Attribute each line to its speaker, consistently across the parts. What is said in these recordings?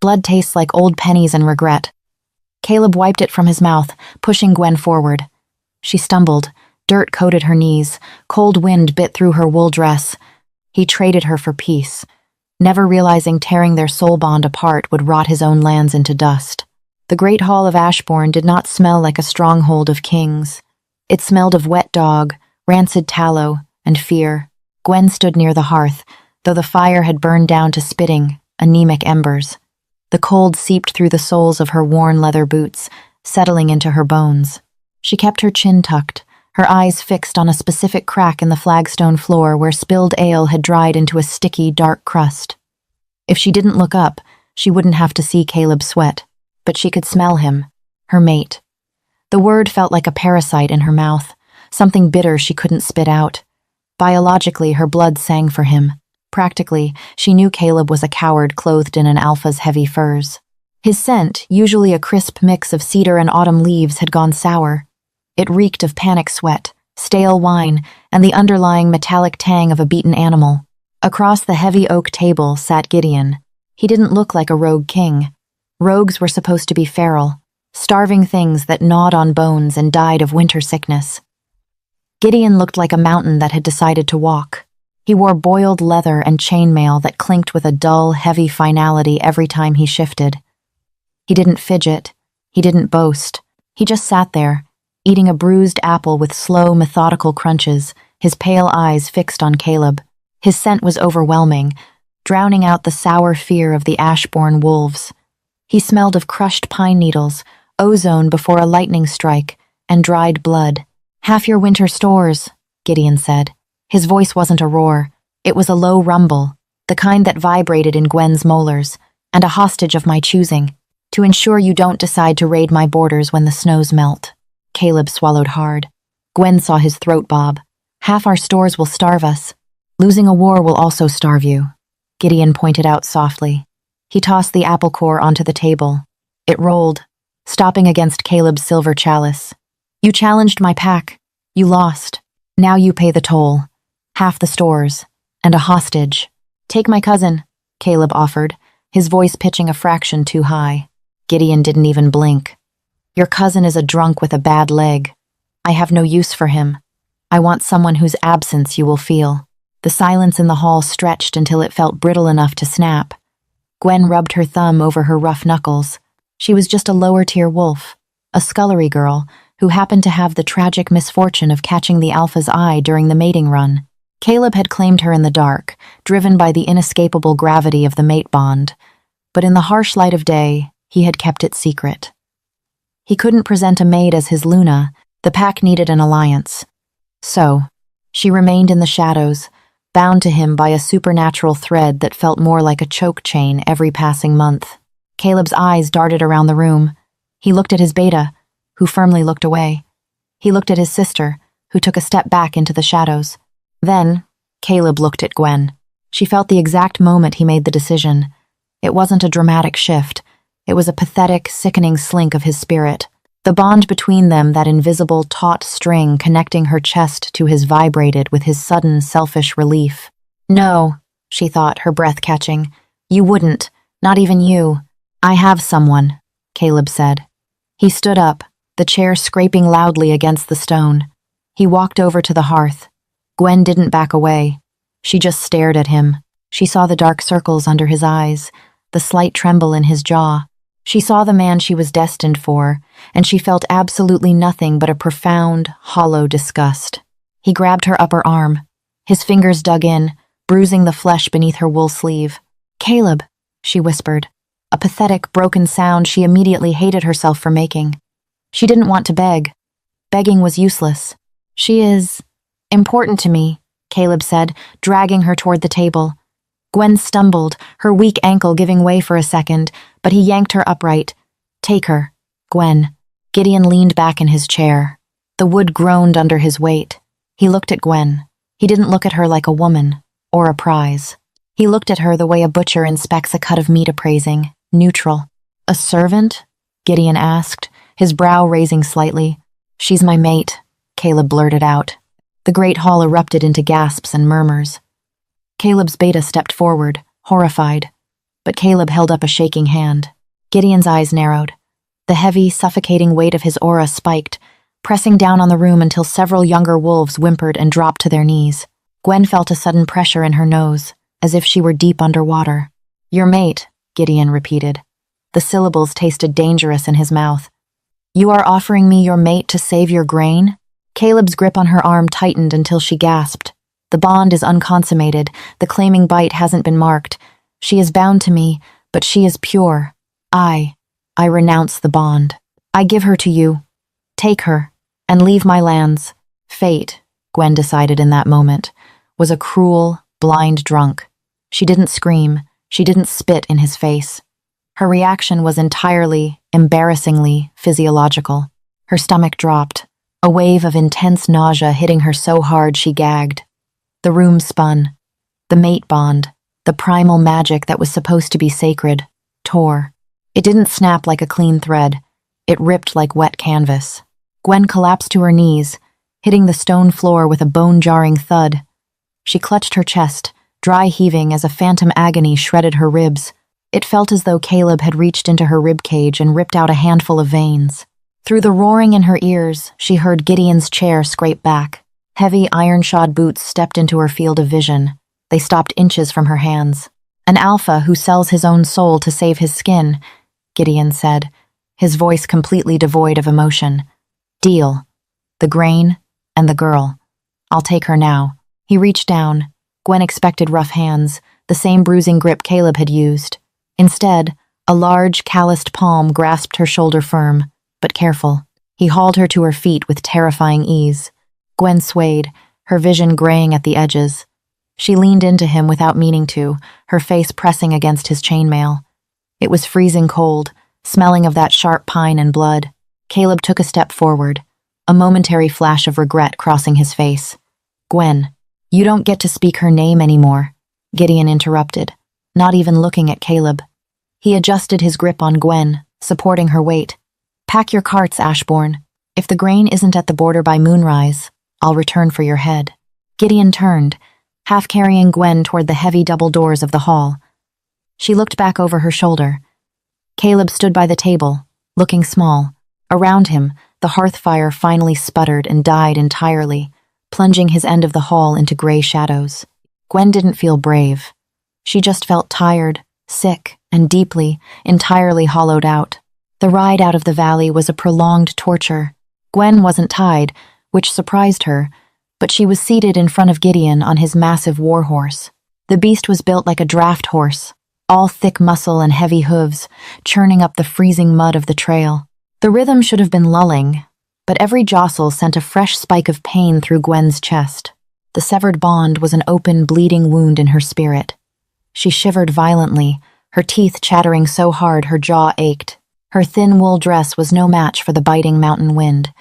Speaker 1: Blood tastes like old pennies and regret. Caleb wiped it from his mouth, pushing Gwen forward. She stumbled. Dirt coated her knees. Cold wind bit through her wool dress. He traded her for peace, never realizing tearing their soul bond apart would rot his own lands into dust. The great hall of Ashbourne did not smell like a stronghold of kings. It smelled of wet dog, rancid tallow, and fear. Gwen stood near the hearth, though the fire had burned down to spitting, anemic embers. The cold seeped through the soles of her worn leather boots, settling into her bones. She kept her chin tucked, her eyes fixed on a specific crack in the flagstone floor where spilled ale had dried into a sticky, dark crust. If she didn't look up, she wouldn't have to see Caleb sweat, but she could smell him, her mate. The word felt like a parasite in her mouth, something bitter she couldn't spit out. Biologically, her blood sang for him. Practically, she knew Caleb was a coward clothed in an alpha's heavy furs. His scent, usually a crisp mix of cedar and autumn leaves, had gone sour. It reeked of panic sweat, stale wine, and the underlying metallic tang of a beaten animal. Across the heavy oak table sat Gideon. He didn't look like a rogue king. Rogues were supposed to be feral, starving things that gnawed on bones and died of winter sickness. Gideon looked like a mountain that had decided to walk. He wore boiled leather and chainmail that clinked with a dull, heavy finality every time he shifted. He didn't fidget. He didn't boast. He just sat there, eating a bruised apple with slow, methodical crunches, his pale eyes fixed on Caleb. His scent was overwhelming, drowning out the sour fear of the Ashbourne wolves. He smelled of crushed pine needles, ozone before a lightning strike, and dried blood. "Half your winter stores," Gideon said. His voice wasn't a roar. It was a low rumble, the kind that vibrated in Gwen's molars, and a hostage of my choosing, to ensure you don't decide to raid my borders when the snows melt. Caleb swallowed hard. Gwen saw his throat bob. "Half our stores will starve us. Losing a war will also starve you," Gideon pointed out softly. He tossed the apple core onto the table. It rolled, stopping against Caleb's silver chalice. "You challenged my pack. You lost. Now you pay the toll. Half the stores, and a hostage. Take my cousin," Caleb offered, his voice pitching a fraction too high. Gideon didn't even blink. "Your cousin is a drunk with a bad leg. I have no use for him. I want someone whose absence you will feel." The silence in the hall stretched until it felt brittle enough to snap. Gwen rubbed her thumb over her rough knuckles. She was just a lower-tier wolf, a scullery girl, who happened to have the tragic misfortune of catching the alpha's eye during the mating run. Caleb had claimed her in the dark, driven by the inescapable gravity of the mate bond, but in the harsh light of day, he had kept it secret. He couldn't present a maid as his Luna. The pack needed an alliance. So, she remained in the shadows, bound to him by a supernatural thread that felt more like a choke chain every passing month. Caleb's eyes darted around the room. He looked at his beta, who firmly looked away. He looked at his sister, who took a step back into the shadows. Then, Caleb looked at Gwen. She felt the exact moment he made the decision. It wasn't a dramatic shift. It was a pathetic, sickening slink of his spirit. The bond between them, that invisible, taut string connecting her chest to his, vibrated with his sudden, selfish relief. "No," she thought, her breath catching. "You wouldn't. Not even you." "I have someone," Caleb said. He stood up, the chair scraping loudly against the stone. He walked over to the hearth. Gwen didn't back away. She just stared at him. She saw the dark circles under his eyes, the slight tremble in his jaw. She saw the man she was destined for, and she felt absolutely nothing but a profound, hollow disgust. He grabbed her upper arm. His fingers dug in, bruising the flesh beneath her wool sleeve. "Caleb," she whispered, a pathetic, broken sound she immediately hated herself for making. She didn't want to beg. Begging was useless. "She is important to me," Caleb said, dragging her toward the table. Gwen stumbled, her weak ankle giving way for a second, but he yanked her upright. "Take her, Gwen." Gideon leaned back in his chair. The wood groaned under his weight. He looked at Gwen. He didn't look at her like a woman, or a prize. He looked at her the way a butcher inspects a cut of meat, appraising, neutral. "A servant?" Gideon asked, his brow raising slightly. "She's my mate," Caleb blurted out. The great hall erupted into gasps and murmurs. Caleb's beta stepped forward, horrified. but Caleb held up a shaking hand. Gideon's eyes narrowed. The heavy, suffocating weight of his aura spiked, pressing down on the room until several younger wolves whimpered and dropped to their knees. Gwen felt a sudden pressure in her nose, as if she were deep underwater. "Your mate," Gideon repeated. The syllables tasted dangerous in his mouth. "You are offering me your mate to save your grain?" Caleb's grip on her arm tightened until she gasped. "The bond is unconsummated. The claiming bite hasn't been marked. She is bound to me, but she is pure. I renounce the bond. I give her to you. Take her, and leave my lands." Fate, Gwen decided in that moment, was a cruel, blind drunk. She didn't scream. She didn't spit in his face. Her reaction was entirely, embarrassingly physiological. Her stomach dropped, a wave of intense nausea hitting her so hard she gagged. The room spun. The mate bond, the primal magic that was supposed to be sacred, tore. It didn't snap like a clean thread. It ripped like wet canvas. Gwen collapsed to her knees, hitting the stone floor with a bone-jarring thud. She clutched her chest, dry heaving as a phantom agony shredded her ribs. It felt as though Caleb had reached into her ribcage and ripped out a handful of veins. Through the roaring in her ears, she heard Gideon's chair scrape back. Heavy, iron-shod boots stepped into her field of vision. They stopped inches from her hands. "An alpha who sells his own soul to save his skin," Gideon said, his voice completely devoid of emotion. "Deal. The grain and the girl. I'll take her now." He reached down. Gwen expected rough hands, the same bruising grip Caleb had used. Instead, a large, calloused palm grasped her shoulder firm, but careful. He hauled her to her feet with terrifying ease. Gwen swayed, her vision graying at the edges. She leaned into him without meaning to, her face pressing against his chainmail. It was freezing cold, smelling of that sharp pine and blood. Caleb took a step forward, a momentary flash of regret crossing his face. "Gwen, you don't get to speak her name anymore," Gideon interrupted, not even looking at Caleb. He adjusted his grip on Gwen, supporting her weight. "Pack your carts, Ashbourne. If the grain isn't at the border by moonrise, I'll return for your head." Gideon turned, half carrying Gwen toward the heavy double doors of the hall. She looked back over her shoulder. Caleb stood by the table, looking small. Around him, the hearth fire finally sputtered and died entirely, plunging his end of the hall into gray shadows. Gwen didn't feel brave. She just felt tired, sick, and deeply, entirely hollowed out. The ride out of the valley was a prolonged torture. Gwen wasn't tied, which surprised her, but she was seated in front of Gideon on his massive warhorse. The beast was built like a draft horse, all thick muscle and heavy hooves, churning up the freezing mud of the trail. The rhythm should have been lulling, but every jostle sent a fresh spike of pain through Gwen's chest. The severed bond was an open, bleeding wound in her spirit. She shivered violently, her teeth chattering so hard her jaw ached. Her thin wool dress was no match for the biting mountain wind,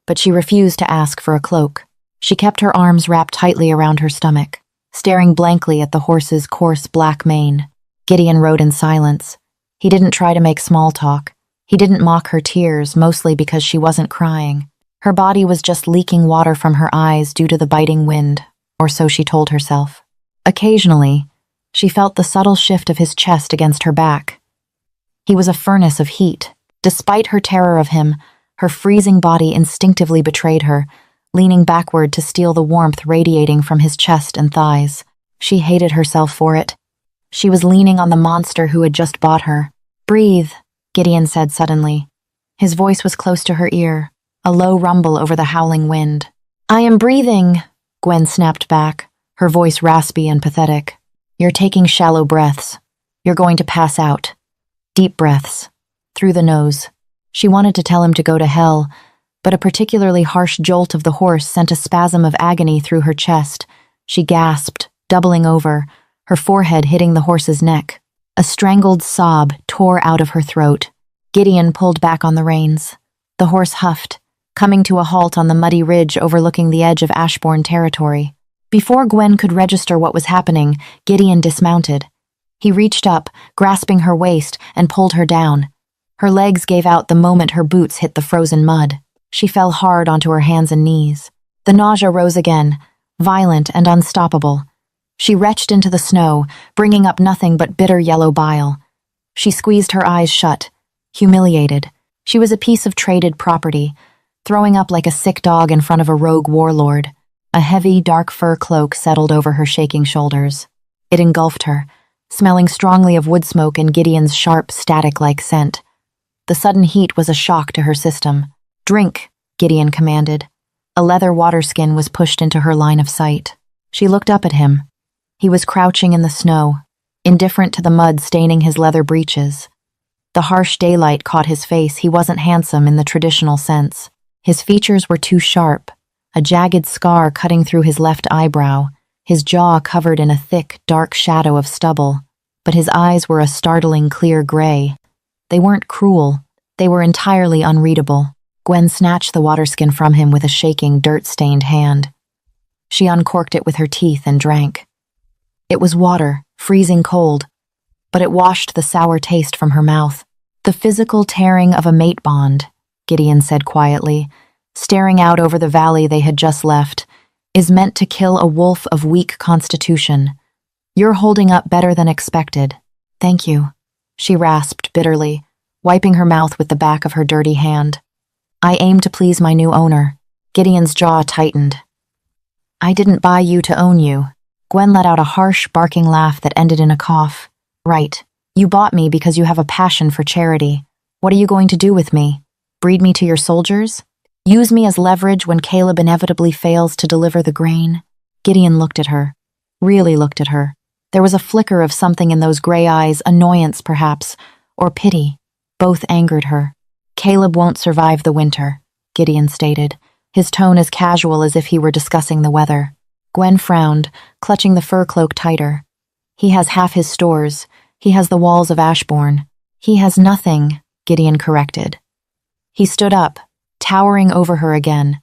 Speaker 1: but she refused to ask for a cloak. She kept her arms wrapped tightly around her stomach, staring blankly at the horse's coarse black mane. Gideon rode in silence. He didn't try to make small talk. He didn't mock her tears, mostly because she wasn't crying. Her body was just leaking water from her eyes due to the biting wind, or so she told herself. Occasionally, she felt the subtle shift of his chest against her back. He was a furnace of heat. Despite her terror of him, her freezing body instinctively betrayed her, leaning backward to steal the warmth radiating from his chest and thighs. She hated herself for it. She was leaning on the monster who had just bought her. "Breathe," Gideon said suddenly. His voice was close to her ear, a low rumble over the howling wind. "I am breathing," Gwen snapped back, her voice raspy and pathetic. "You're taking shallow breaths. You're going to pass out." Deep breaths, through the nose. She wanted to tell him to go to hell, but a particularly harsh jolt of the horse sent a spasm of agony through her chest. She gasped, doubling over, her forehead hitting the horse's neck. A strangled sob tore out of her throat. Gideon pulled back on the reins. The horse huffed, coming to a halt on the muddy ridge overlooking the edge of Ashbourne territory. Before Gwen could register what was happening, Gideon dismounted. He reached up, grasping her waist, and pulled her down. Her legs gave out the moment her boots hit the frozen mud. She fell hard onto her hands and knees. The nausea rose again, violent and unstoppable. She retched into the snow, bringing up nothing but bitter yellow bile. She squeezed her eyes shut, humiliated. She was a piece of traded property, throwing up like a sick dog in front of a rogue warlord. A heavy, dark fur cloak settled over her shaking shoulders. It engulfed her, smelling strongly of wood smoke and Gideon's sharp, static-like scent. The sudden heat was a shock to her system. "Drink," Gideon commanded. A leather water skin was pushed into her line of sight. She looked up at him. He was crouching in the snow, indifferent to the mud staining his leather breeches. The harsh daylight caught his face. He wasn't handsome in the traditional sense. His features were too sharp, a jagged scar cutting through his left eyebrow, his jaw covered in a thick, dark shadow of stubble. But his eyes were a startling clear gray. They weren't cruel. They were entirely unreadable. Gwen snatched the water skin from him with a shaking, dirt-stained hand. She uncorked it with her teeth and drank. It was water, freezing cold, but it washed the sour taste from her mouth. "The physical tearing of a mate bond," Gideon said quietly, staring out over the valley they had just left, "is meant to kill a wolf of weak constitution. You're holding up better than expected." "Thank you," she rasped bitterly, wiping her mouth with the back of her dirty hand. "I aim to please my new owner." Gideon's jaw tightened. "I didn't buy you to own you." Gwen let out a harsh, barking laugh that ended in a cough. "Right. You bought me because you have a passion for charity. What are you going to do with me? Breed me to your soldiers? Use me as leverage when Caleb inevitably fails to deliver the grain?" Gideon looked at her. Really looked at her. There was a flicker of something in those gray eyes, annoyance perhaps, or pity. Both angered her. "Caleb won't survive the winter," Gideon stated, his tone as casual as if he were discussing the weather. Gwen frowned, clutching the fur cloak tighter. "He has half his stores. He has the walls of Ashbourne." "He has nothing," Gideon corrected. He stood up, towering over her again.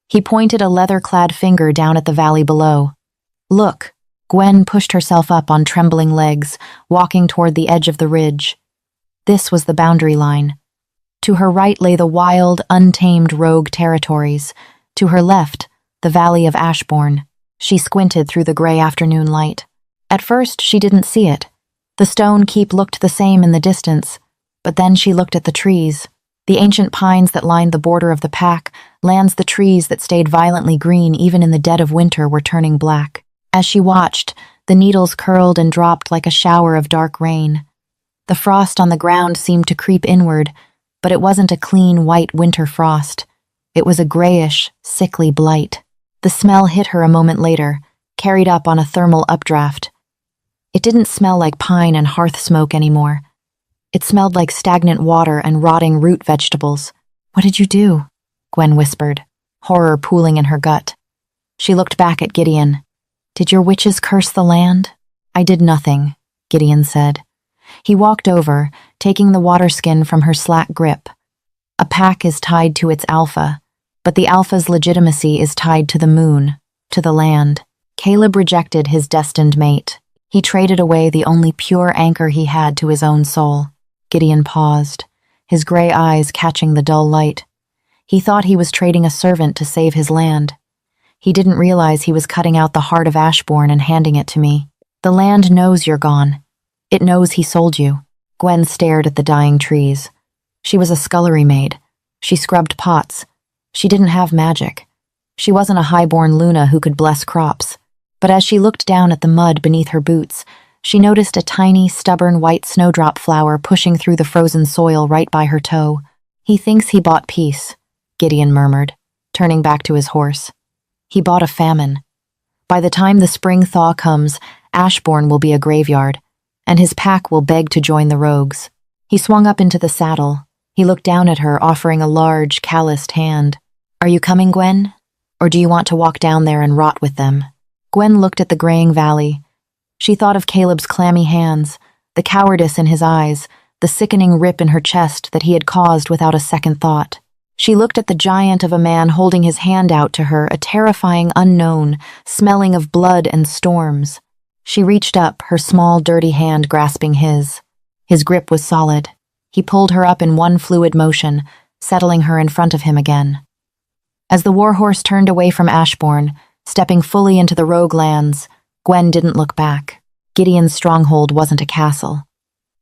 Speaker 1: He pointed a leather-clad finger down at the valley below. "Look." Gwen pushed herself up on trembling legs, walking toward the edge of the ridge. This was the boundary line. To her right lay the wild, untamed rogue territories. To her left, the valley of Ashbourne. She squinted through the gray afternoon light. At first, she didn't see it. The stone keep looked the same in the distance, but then she looked at the trees. The ancient pines that lined the border of the pack, lands the trees that stayed violently green even in the dead of winter were turning black. As she watched, the needles curled and dropped like a shower of dark rain. The frost on the ground seemed to creep inward, but it wasn't a clean white winter frost. It was a grayish, sickly blight. The smell hit her a moment later, carried up on a thermal updraft. It didn't smell like pine and hearth smoke anymore. It smelled like stagnant water and rotting root vegetables. "What did you do?" Gwen whispered, horror pooling in her gut. She looked back at Gideon. "Did your witches curse the land?" "I did nothing," Gideon said. He walked over, taking the water skin from her slack grip. A pack is tied to its alpha, but the alpha's legitimacy is tied to the moon, to the land. Caleb rejected his destined mate. He traded away the only pure anchor he had to his own soul. Gideon paused, his gray eyes catching the dull light. He thought he was trading a servant to save his land. He didn't realize he was cutting out the heart of Ashbourne and handing it to me. "The land knows you're gone. It knows he sold you." Gwen stared at the dying trees. She was a scullery maid. She scrubbed pots. She didn't have magic. She wasn't a high-born Luna who could bless crops. But as she looked down at the mud beneath her boots, she noticed a tiny, stubborn white snowdrop flower pushing through the frozen soil right by her toe. "He thinks he bought peace," Gideon murmured, turning back to his horse. "He bought a famine. By the time the spring thaw comes, Ashbourne will be a graveyard, and his pack will beg to join the rogues." He swung up into the saddle. He looked down at her, offering a large, calloused hand. "Are you coming, Gwen? Or do you want to walk down there and rot with them?" Gwen looked at the graying valley. She thought of Caleb's clammy hands, the cowardice in his eyes, the sickening rip in her chest that he had caused without a second thought. She looked at the giant of a man holding his hand out to her, a terrifying unknown, smelling of blood and storms. She reached up, her small, dirty hand grasping his. His grip was solid. He pulled her up in one fluid motion, settling her in front of him again. As the warhorse turned away from Ashbourne, stepping fully into the rogue lands, Gwen didn't look back. Gideon's stronghold wasn't a castle.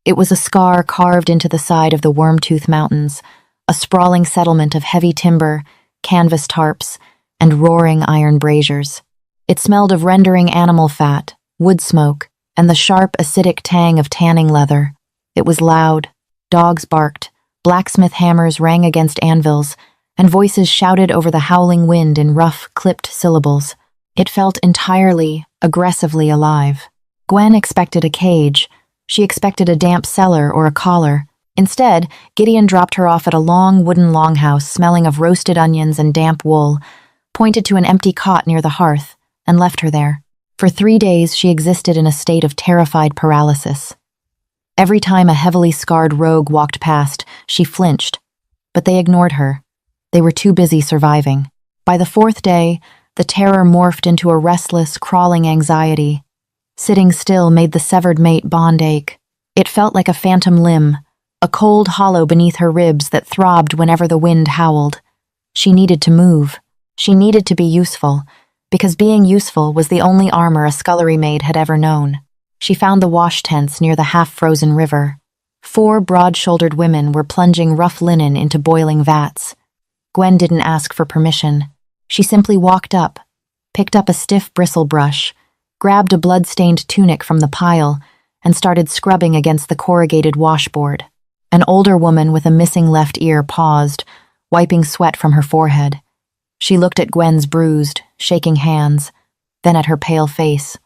Speaker 1: It was a scar carved into the side of the Wormtooth Mountains, a sprawling settlement of heavy timber, canvas tarps, and roaring iron braziers. It smelled of rendering animal fat, wood smoke, and the sharp, acidic tang of tanning leather. It was loud. Dogs barked, blacksmith hammers rang against anvils, and voices shouted over the howling wind in rough, clipped syllables. It felt entirely, aggressively alive. Gwen expected a cage. She expected a damp cellar or a collar. Instead, Gideon dropped her off at a long wooden longhouse smelling of roasted onions and damp wool, pointed to an empty cot near the hearth, and left her there. For 3 days, she existed in a state of terrified paralysis. Every time a heavily scarred rogue walked past, she flinched. But they ignored her. They were too busy surviving. By the 4th day, the terror morphed into a restless, crawling anxiety. Sitting still made the severed mate bond ache. It felt like a phantom limb, a cold hollow beneath her ribs that throbbed whenever the wind howled. She needed to move. She needed to be useful, because being useful was the only armor a scullery maid had ever known. She found the wash tents near the half-frozen river. 4 broad-shouldered women were plunging rough linen into boiling vats. Gwen didn't ask for permission. She simply walked up, picked up a stiff bristle brush, grabbed a blood-stained tunic from the pile, and started scrubbing against the corrugated washboard. An older woman with a missing left ear paused, wiping sweat from her forehead. She looked at Gwen's bruised, shaking hands, then at her pale face.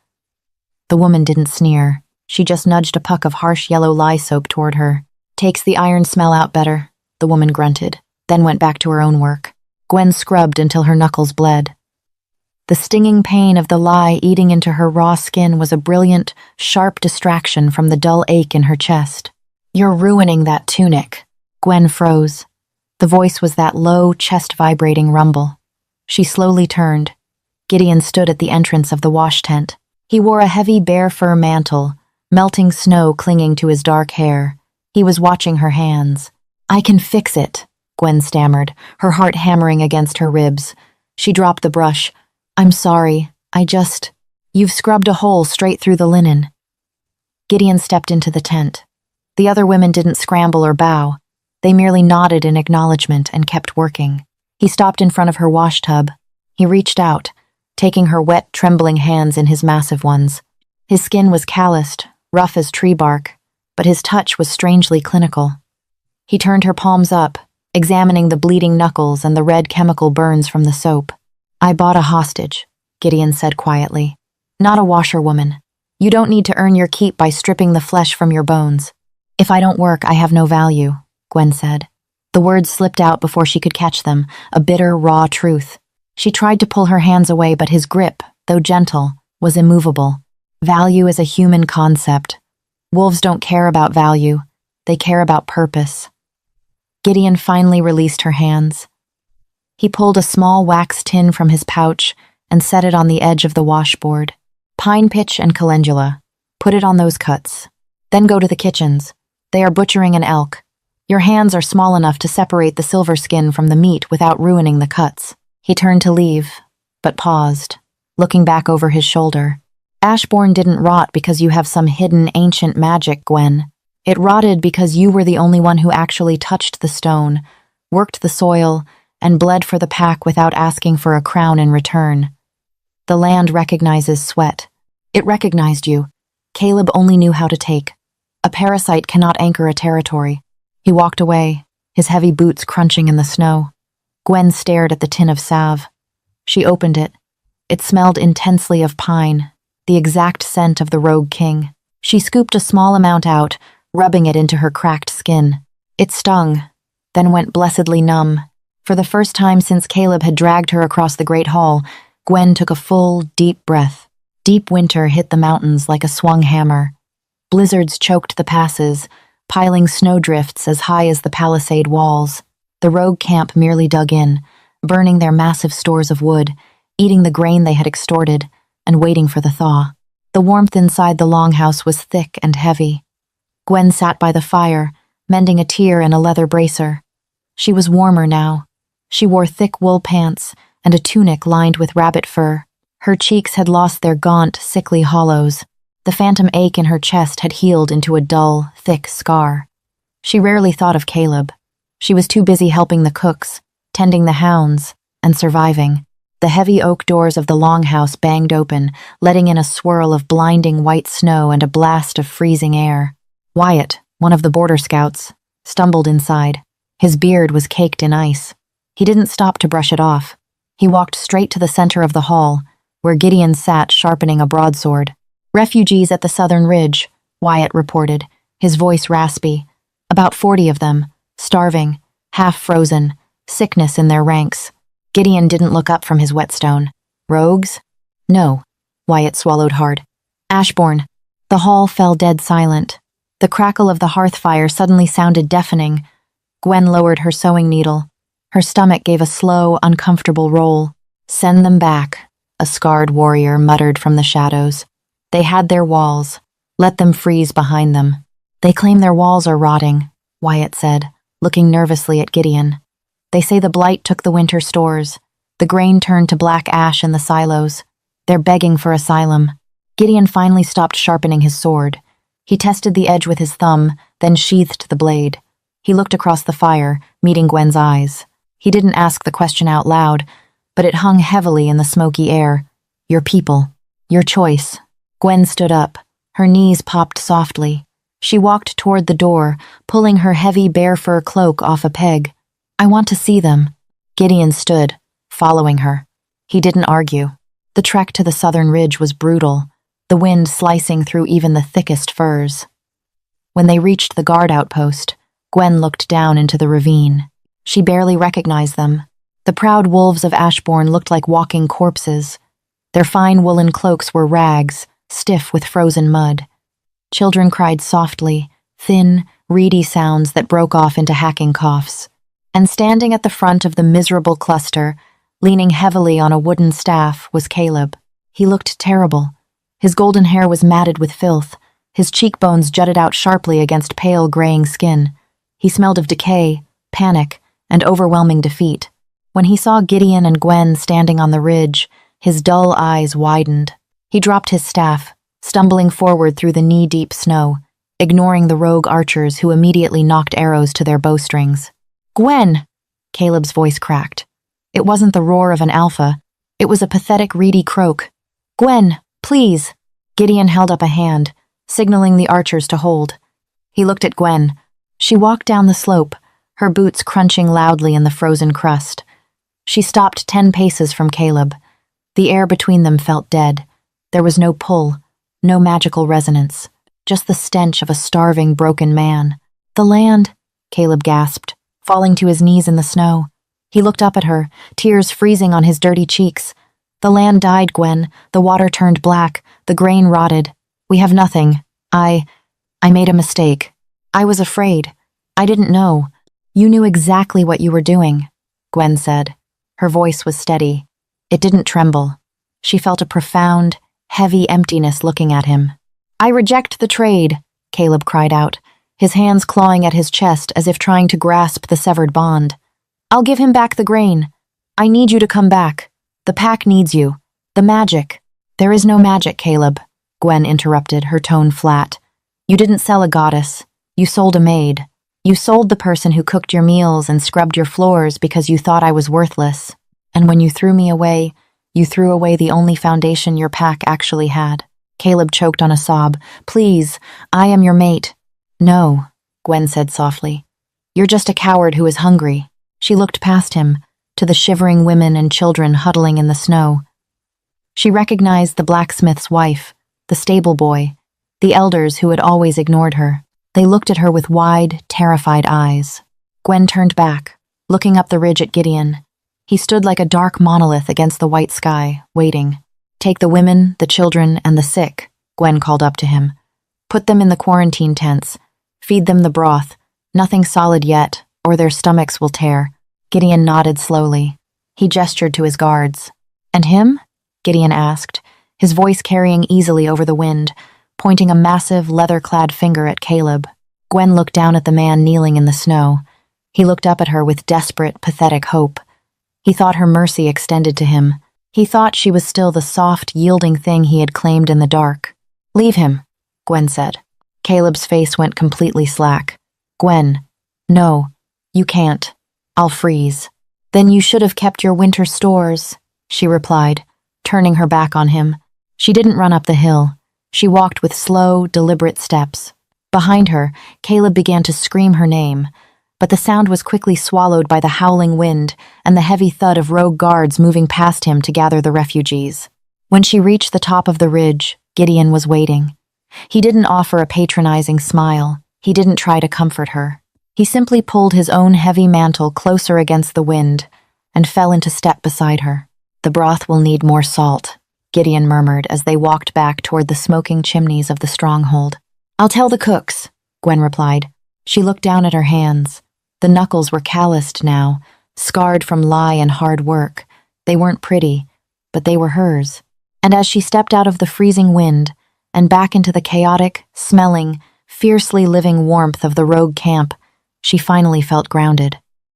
Speaker 1: The woman didn't sneer. She just nudged a puck of harsh yellow lye soap toward her. "Takes the iron smell out better," the woman grunted, then went back to her own work. Gwen scrubbed until her knuckles bled. The stinging pain of the lye eating into her raw skin was a brilliant, sharp distraction from the dull ache in her chest. "You're ruining that tunic." Gwen froze. The voice was that low, chest-vibrating rumble. She slowly turned. Gideon stood at the entrance of the wash tent. He wore a heavy bear fur mantle, melting snow clinging to his dark hair. He was watching her hands. "I can fix it," Gwen stammered, her heart hammering against her ribs. She dropped the brush. "I'm sorry, You've scrubbed a hole straight through the linen." Gideon stepped into the tent. The other women didn't scramble or bow. They merely nodded in acknowledgement and kept working. He stopped in front of her wash tub. He reached out, taking her wet, trembling hands in his massive ones. His skin was calloused, rough as tree bark, but his touch was strangely clinical. He turned her palms up, examining the bleeding knuckles and the red chemical burns from the soap. "I bought a hostage," Gideon said quietly. "Not a washerwoman. You don't need to earn your keep by stripping the flesh from your bones." "If I don't work, I have no value," Gwen said. The words slipped out before she could catch them, a bitter, raw truth. She tried to pull her hands away, but his grip, though gentle, was immovable. Value is a human concept. Wolves don't care about value. They care about purpose. Gideon finally released her hands. He pulled a small wax tin from his pouch and set it on the edge of the washboard. "Pine pitch and calendula. Put it on those cuts. Then go to the kitchens. They are butchering an elk. Your hands are small enough to separate the silver skin from the meat without ruining the cuts." He turned to leave, but paused, looking back over his shoulder. "Ashbourne didn't rot because you have some hidden ancient magic, Gwen. It rotted because you were the only one who actually touched the stone, worked the soil, and bled for the pack without asking for a crown in return. The land recognizes sweat. It recognized you. Caleb only knew how to take. A parasite cannot anchor a territory." He walked away, his heavy boots crunching in the snow. Gwen stared at the tin of salve. She opened it. It smelled intensely of pine, the exact scent of the Rogue King. She scooped a small amount out, rubbing it into her cracked skin. It stung, then went blessedly numb. For the first time since Caleb had dragged her across the Great Hall, Gwen took a full, deep breath. Deep winter hit the mountains like a swung hammer. Blizzards choked the passes, piling snowdrifts as high as the palisade walls. The rogue camp merely dug in, burning their massive stores of wood, eating the grain they had extorted, and waiting for the thaw. The warmth inside the longhouse was thick and heavy. Gwen sat by the fire, mending a tear in a leather bracer. She was warmer now. She wore thick wool pants and a tunic lined with rabbit fur. Her cheeks had lost their gaunt, sickly hollows. The phantom ache in her chest had healed into a dull, thick scar. She rarely thought of Caleb. She was too busy helping the cooks, tending the hounds, and surviving. The heavy oak doors of the longhouse banged open, letting in a swirl of blinding white snow and a blast of freezing air. Wyatt, one of the border scouts, stumbled inside. His beard was caked in ice. He didn't stop to brush it off. He walked straight to the center of the hall, where Gideon sat sharpening a broadsword. "Refugees at the southern ridge," Wyatt reported, his voice raspy. "About 40 of them, starving, half-frozen, sickness in their ranks." Gideon didn't look up from his whetstone. "Rogues?" "No," Wyatt swallowed hard. "Ashbourne." The hall fell dead silent. The crackle of the hearth fire suddenly sounded deafening. Gwen lowered her sewing needle. Her stomach gave a slow, uncomfortable roll. "Send them back," a scarred warrior muttered from the shadows. "They had their walls. Let them freeze behind them." "They claim their walls are rotting," Wyatt said, looking nervously at Gideon. "They say the blight took the winter stores. The grain turned to black ash in the silos. They're begging for asylum." Gideon finally stopped sharpening his sword. He tested the edge with his thumb, then sheathed the blade. He looked across the fire, meeting Gwen's eyes. He didn't ask the question out loud, but it hung heavily in the smoky air. "Your people. Your choice." Gwen stood up. Her knees popped softly. She walked toward the door, pulling her heavy bear fur cloak off a peg. "I want to see them." Gideon stood, following her. He didn't argue. The trek to the southern ridge was brutal, the wind slicing through even the thickest firs. When they reached the guard outpost, Gwen looked down into the ravine. She barely recognized them. The proud wolves of Ashbourne looked like walking corpses. Their fine woolen cloaks were rags, stiff with frozen mud. Children cried softly, thin, reedy sounds that broke off into hacking coughs. And standing at the front of the miserable cluster, leaning heavily on a wooden staff, was Caleb. He looked terrible. His golden hair was matted with filth. His cheekbones jutted out sharply against pale, graying skin. He smelled of decay, panic, and overwhelming defeat. When he saw Gideon and Gwen standing on the ridge, his dull eyes widened. He dropped his staff, stumbling forward through the knee-deep snow, ignoring the rogue archers who immediately knocked arrows to their bowstrings. "Gwen!" Caleb's voice cracked. It wasn't the roar of an alpha. It was a pathetic, reedy croak. "Gwen, please!" Gideon held up a hand, signaling the archers to hold. He looked at Gwen. She walked down the slope, her boots crunching loudly in the frozen crust. She stopped 10 paces from Caleb. The air between them felt dead. There was no pull, no magical resonance, just the stench of a starving, broken man. "The land," Caleb gasped, falling to his knees in the snow. He looked up at her, tears freezing on his dirty cheeks. "The land died, Gwen. The water turned black. The grain rotted. We have nothing. I made a mistake. I was afraid. I didn't know. You knew exactly what you were doing," Gwen said. Her voice was steady. It didn't tremble. She felt a profound, heavy emptiness looking at him. "I reject the trade," Caleb cried out, his hands clawing at his chest as if trying to grasp the severed bond. "I'll give him back the grain. I need you to come back. The pack needs you. The magic." "There is no magic, Caleb," Gwen interrupted, her tone flat. "You didn't sell a goddess. You sold a maid. You sold the person who cooked your meals and scrubbed your floors because you thought I was worthless. And when you threw me away, you threw away the only foundation your pack actually had." Caleb choked on a sob. "Please, I am your mate." "No," Gwen said softly. "You're just a coward who is hungry." She looked past him, to the shivering women and children huddling in the snow. She recognized the blacksmith's wife, the stable boy, the elders who had always ignored her. They looked at her with wide, terrified eyes. Gwen turned back, looking up the ridge at Gideon. He stood like a dark monolith against the white sky, waiting. "Take the women, the children, and the sick," Gwen called up to him. "Put them in the quarantine tents. Feed them the broth. Nothing solid yet, or their stomachs will tear." Gideon nodded slowly. He gestured to his guards. "And him?" Gideon asked, his voice carrying easily over the wind, pointing a massive, leather-clad finger at Caleb. Gwen looked down at the man kneeling in the snow. He looked up at her with desperate, pathetic hope. He thought her mercy extended to him, He thought she was still the soft, yielding thing he had claimed in the dark. "Leave him," Gwen said. Caleb's face went completely slack. "Gwen, no, you can't. I'll freeze." "Then you should have kept your winter stores," she replied, turning her back on him. She didn't run up the hill. She walked with slow, deliberate steps. Behind her, Caleb began to scream her name, but the sound was quickly swallowed by the howling wind and the heavy thud of rogue guards moving past him to gather the refugees. When she reached the top of the ridge, Gideon was waiting. He didn't offer a patronizing smile. He didn't try to comfort her. He simply pulled his own heavy mantle closer against the wind and fell into step beside her. "The broth will need more salt," Gideon murmured as they walked back toward the smoking chimneys of the stronghold. "I'll tell the cooks," Gwen replied. She looked down at her hands. The knuckles were calloused now, scarred from lie and hard work. They weren't pretty, but they were hers. And as she stepped out of the freezing wind and back into the chaotic, smelling, fiercely living warmth of the rogue camp, she finally felt grounded.